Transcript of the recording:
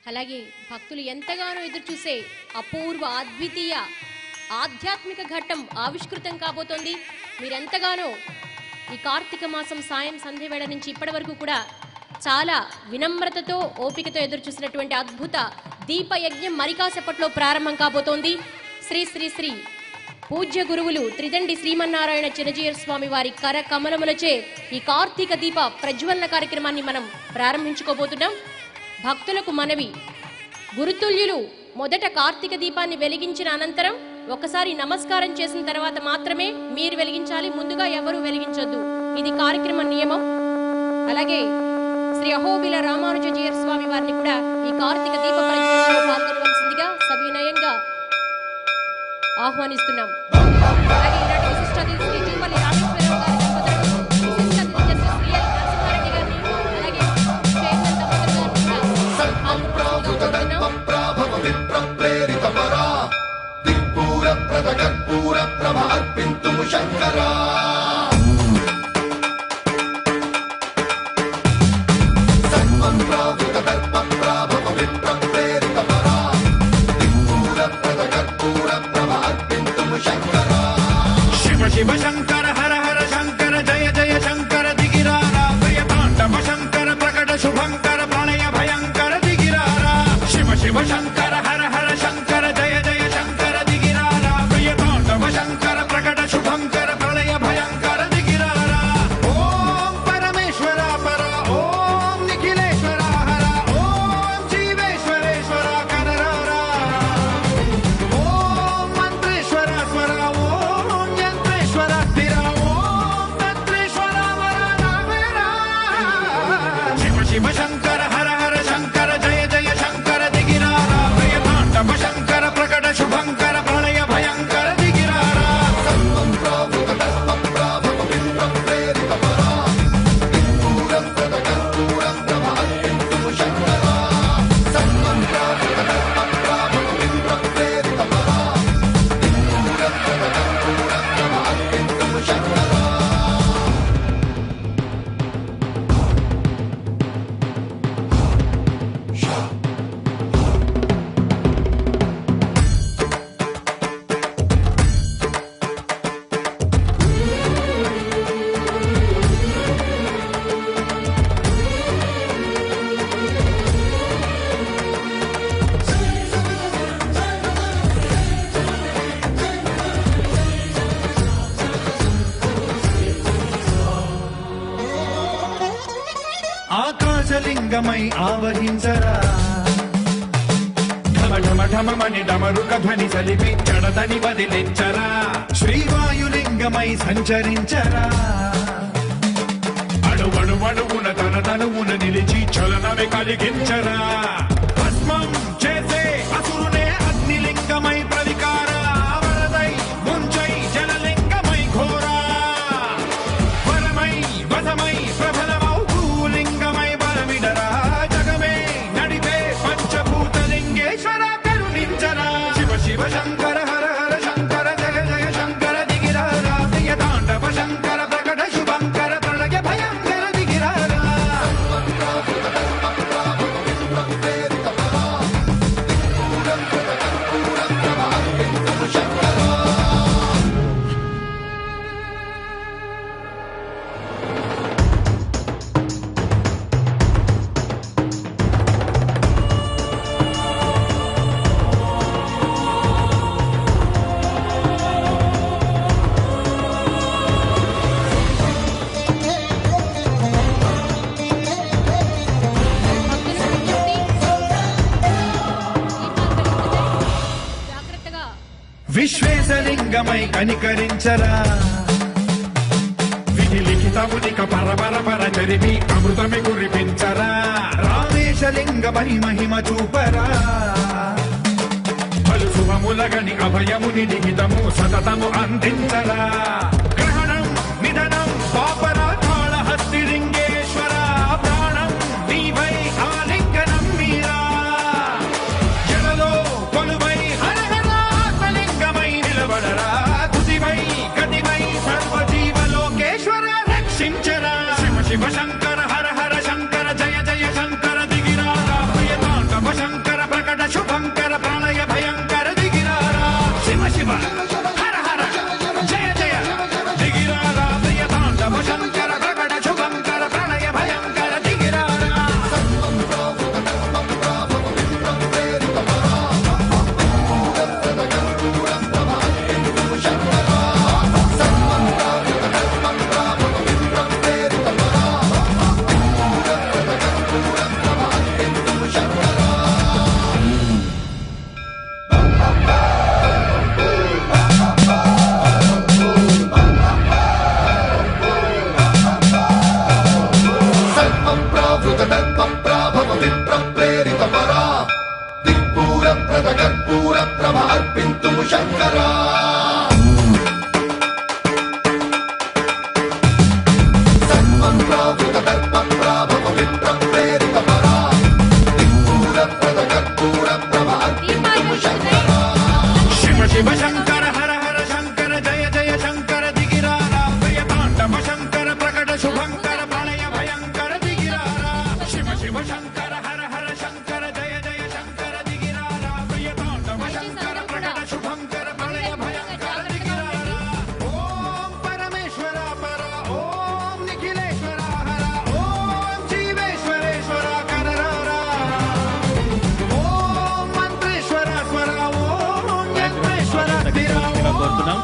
అలాగే భక్తులు ఎంతగానో ఎదురు చూసే అపూర్వ అద్వితీయ ఆధ్యాత్మిక ఘట్టం ఆవిష్కృతం కాబోతోంది. మీరెంతగానో ఈ కార్తీక మాసం సాయం సంధ్య వేళ నుంచి ఇప్పటి వరకు కూడా చాలా వినమ్రతతో ఓపికతో ఎదురు చూసినటువంటి అద్భుత దీపయజ్ఞం మరికాసేపట్లో ప్రారంభం కాబోతోంది. శ్రీ శ్రీ శ్రీ పూజ్య గురువులు త్రిదండి శ్రీమన్నారాయణ చిన్నజీయర్ స్వామి వారి కర కమలములచే ఈ కార్తీక దీప ప్రజ్వలన కార్యక్రమాన్ని మనం ప్రారంభించుకోబోతున్నాం. భక్తులకు మనవి, గురుతుల్యులు మొదట కార్తీక దీపాన్ని వెలిగించిన అనంతరం ఒకసారి నమస్కారం చేసిన తర్వాత మాత్రమే మీరు వెలిగించాలి, ముందుగా ఎవరు వెలిగించొద్దు. ఇది కార్యక్రమ నియమం. అలాగే శ్రీ అహోబిల రామానుజీయర్ స్వామి వారిని కూడా ఈ కార్తీక దీప ప్రజ్వలనలో పాల్గొనవలసిందిగా సవినయంగా ఆహ్వానిస్తున్నాం. అలాగే ఈనాటి విశిష్ట అతిథి శ్రీ జూపల్లి రామేశ్వరరావు గారి దంపతులను, విశిష్ట అతిథి జస్టిస్ శ్రీ ఎల్ నరసింహారెడ్డి గారిని, అలాగే చైర్మన్ దంపతులు గారిని शिव शंकर हर हर शंकर जय जय शंकर दिगिरारा प्रियतांडव शंकर प्रकट शुभंकर प्रणय भयंकर दिगिरारा शिव शिव शंकर हर हर शंकर जय जय शंकर दिगिरारा प्रियतांडव शंकर प्रकट शुभंकर प्रणय भयंकर दिगिरारा ओम परमेश्वर पर ओम निखिलेश्वर हर ओम जीवेश्वरेश्वर कररारा ओम मंत्रेश्वर स्वर ओम यंत्रेश्वर स्थिर ओम तंत्रेश्वर वरदामेरा शिव शिव शंकर हर हर शंकर जय जय शंकर दिगिरारा प्रियतांडव शंकर प्रकट शुभंकर प्रणय भयंकर दिगिरारा ఆకాశలింగమై ఆవహించరా ఢమ ఢమ ఢమమని డమరుక ధ్వని సలిపి జడదని వదిలించరా శ్రీవాయులింగమై సంచరించరా అడువడువడువున తన తనువున నిలిచి చలనమే కలిగించరా భస్మం చేసే అసురునే అగ్నిలింగమై ప్రవికార వరదై ముంచై జలలింగమై ఘోరా వరమై వసమై ప్రభలమౌ భూలింగమై బలమిడరా జగమే నడిపే పంచభూతలింగేశ్వర కరుణించరా శివ శివ శంకర హర హర శంకర జయ జయ శంకర దిగిరారా ప్రియతాండవ శంకర ప్రకట శుభంకర ప్రణయ భయంకర దిగిరారా జాగ్రత్తగా విశ్వేశలింగమై కనికరించరా విధి లిఖితమునిక పరపర పర జరిపి అమృతమి కురిపించరా రామేశలింగమై మహిమ చూపరా పలు శుభములగని అభయముని లిఖితము సతతము అందించరా గ్రహణం నిధనం పాపరా కాళహస్తిలింగేశ్వర ప్రాణం నీవై ఆలింగనం మీరా జలలో కొలువై హర హర ఆత్మలింగమై నిలబడరా తుదివై గతివై సర్వజీవలోకేశ్వర రక్షించరా శివ శివ శంకర హర హర శంకర జయ జయ శంకర దిగిరారా ప్రియతాండవ శంకర సమర్పింతుము శంకరా సర్వం ప్రావృత దర్ప ప్రాభవ విప్ర ప్రేరిత పరా దిక్పూర ప్రద కర్పూర ప్రభ అర్పింతుము శంకరా శివ శివ శంకర హర హర శంకర జయ జయ శంకర దిగిరారా ప్రియ తాండవ శంకర ప్రకట శుభంకర ప్రళయ భయంకర దిగిరారా శివ శివ శంకర హర హర శంకర జయ జయ శంకర దిగిరారా ప్రియ తాండవ శంకర ప్రకట శుభంకర ప్రళయ భయంకర దిగిరారా ఓం పరమేశ్వర పర ఓం నిఖిలేశ్వర హర ఓం జీవేశ్వరేశ్వర కరరారా ఓం మంత్రేశ్వర స్వర ఓం యంత్రేశ్వర స్థిర కోరుతున్నాం